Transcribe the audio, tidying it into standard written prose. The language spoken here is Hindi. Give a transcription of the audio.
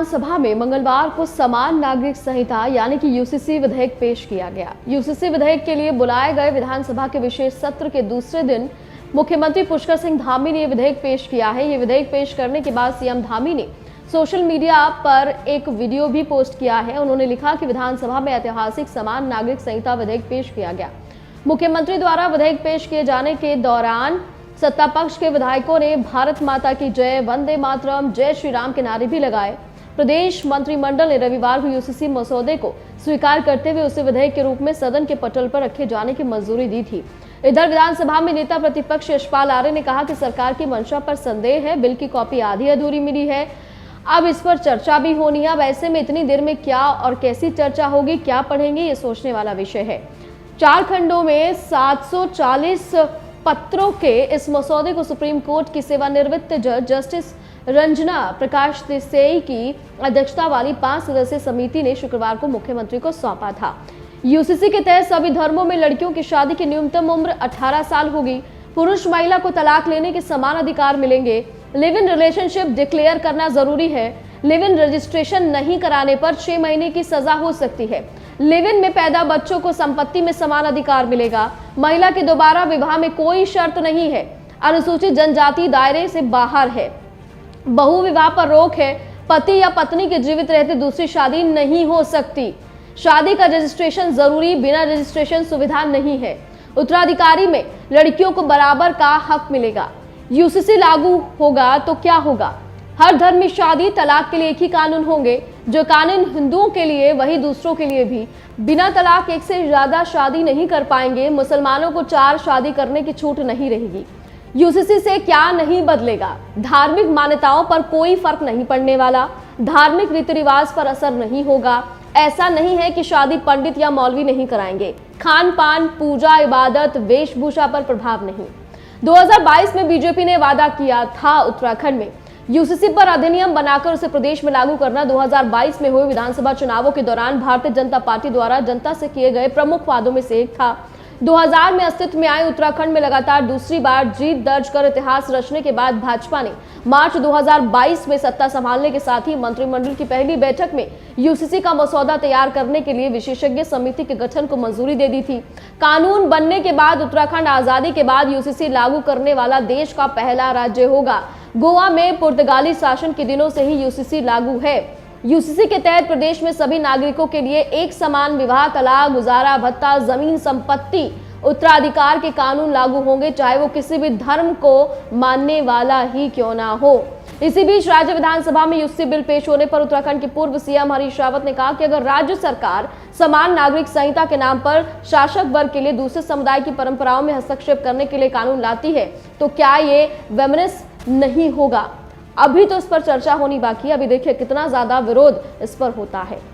विधानसभा में मंगलवार को समान नागरिक संहिता यानी कि यूसीसी विधेयक पेश किया गया। यूसीसी विधेयक के लिए बुलाए गए विधानसभा के विशेष सत्र के दूसरे दिन मुख्यमंत्री पुष्कर सिंह धामी ने यह विधेयक पेश किया है। ये विधेयक पेश करने के बाद सीएम धामी ने सोशल मीडिया पर एक वीडियो भी पोस्ट किया है। उन्होंने लिखा कि विधानसभा में ऐतिहासिक समान नागरिक संहिता विधेयक पेश किया गया। मुख्यमंत्री द्वारा विधेयक पेश किए जाने के दौरान सत्ता पक्ष के विधायकों ने भारत माता की जय, वंदे मातरम, जय श्री राम के नारे भी लगाए। प्रदेश मंत्रिमंडल ने रविवार को यूसीसी मसौदे को स्वीकार करते हुए उसे विधेयक के रूप में सदन के पटल पर रखे जाने की मंजूरी दी थी। इधर विधानसभा में नेता प्रतिपक्ष यशपाल आर्य ने कहा कि सरकार की मंशा पर संदेह है, बिल की कॉपी आधी अधूरी मिली है, अब इस पर चर्चा भी होनी है। वैसे में इतनी देर में क्या और कैसी चर्चा होगी, क्या पढ़ेंगे, ये सोचने वाला विषय है। 4 खंडों में 740 पत्रों के इस मसौदे को सुप्रीम कोर्ट की सेवानिवृत्त जज जस्टिस रंजना प्रकाश देसाई की अध्यक्षता वाली 5 सदस्यीय समिति ने शुक्रवार को मुख्यमंत्री को सौंपा था। यूसीसी के तहत सभी धर्मों में लड़कियों की शादी की न्यूनतम उम्र 18 साल होगी। पुरुष महिला को तलाक लेने के समान अधिकार मिलेंगे। लिव इन रिलेशनशिप डिक्लेयर करना जरूरी है। लिव इन रजिस्ट्रेशन नहीं कराने पर 6 महीने की सजा हो सकती है। लिव इन में पैदा बच्चों को संपत्ति में समान अधिकार मिलेगा। महिला के दोबारा विवाह में कोई शर्त नहीं है। अनुसूचित जनजाति दायरे से बाहर है। बहु विवाह पर रोक है। पति या पत्नी के जीवित रहते दूसरी शादी नहीं हो सकती। शादी का रजिस्ट्रेशन जरूरी, बिना रजिस्ट्रेशन सुविधा नहीं है। उत्तराधिकारी में लड़कियों को बराबर का हक मिलेगा। यूसीसी लागू होगा तो क्या होगा? हर धर्म में शादी तलाक के लिए एक ही कानून होंगे। जो कानून हिंदुओं के लिए वही दूसरों के लिए भी। बिना तलाक एक से ज्यादा शादी नहीं कर पाएंगे। मुसलमानों को 4 शादी करने की छूट नहीं रहेगी। यूसीसी से क्या नहीं बदलेगा? धार्मिक मान्यताओं पर कोई फर्क नहीं पड़ने वाला। धार्मिक रीति रिवाज पर असर नहीं होगा। ऐसा नहीं है कि शादी पंडित या मौलवी नहीं कराएंगे। खान पान, पूजा, इबादत, वेशभूषा पर प्रभाव नहीं। 2022 में बीजेपी ने वादा किया था उत्तराखंड में यूसीसी पर अधिनियम बनाकर उसे प्रदेश में लागू करना। 2022 में हुए विधानसभा चुनावों के दौरान भारतीय जनता पार्टी द्वारा जनता से किए गए प्रमुख वादों में से एक था। 2000 में अस्तित्व में आए उत्तराखंड में लगातार दूसरी बार जीत दर्ज कर इतिहास रचने के बाद भाजपा ने मार्च 2022 में सत्ता संभालने के साथ ही मंत्रिमंडल की पहली बैठक में यूसीसी का मसौदा तैयार करने के लिए विशेषज्ञ समिति के गठन को मंजूरी दे दी थी। कानून बनने के बाद उत्तराखंड आजादी के बाद यूसीसी लागू करने वाला देश का पहला राज्य होगा। गोवा में पुर्तगाली शासन के दिनों से ही यूसीसी लागू है। यूसीसी के तहत प्रदेश में सभी नागरिकों के लिए एक समान विवाह, तलाक, गुजारा भत्ता, जमीन संपत्ति, उत्तराधिकार के कानून लागू होंगे, चाहे वो किसी भी धर्म को मानने वाला ही क्यों ना हो। इसी बीच राज्य विधानसभा में यूसीसी बिल पेश होने पर उत्तराखंड के पूर्व सीएम हरीश रावत ने कहा कि अगर राज्य सरकार समान नागरिक संहिता के नाम पर शासक वर्ग के लिए दूसरे समुदाय की परंपराओं में हस्तक्षेप करने के लिए कानून लाती है तो क्या ये वेमनेस नहीं होगा? अभी तो इस पर चर्चा होनी बाकी है। अभी देखिए कितना ज्यादा विरोध इस पर होता है।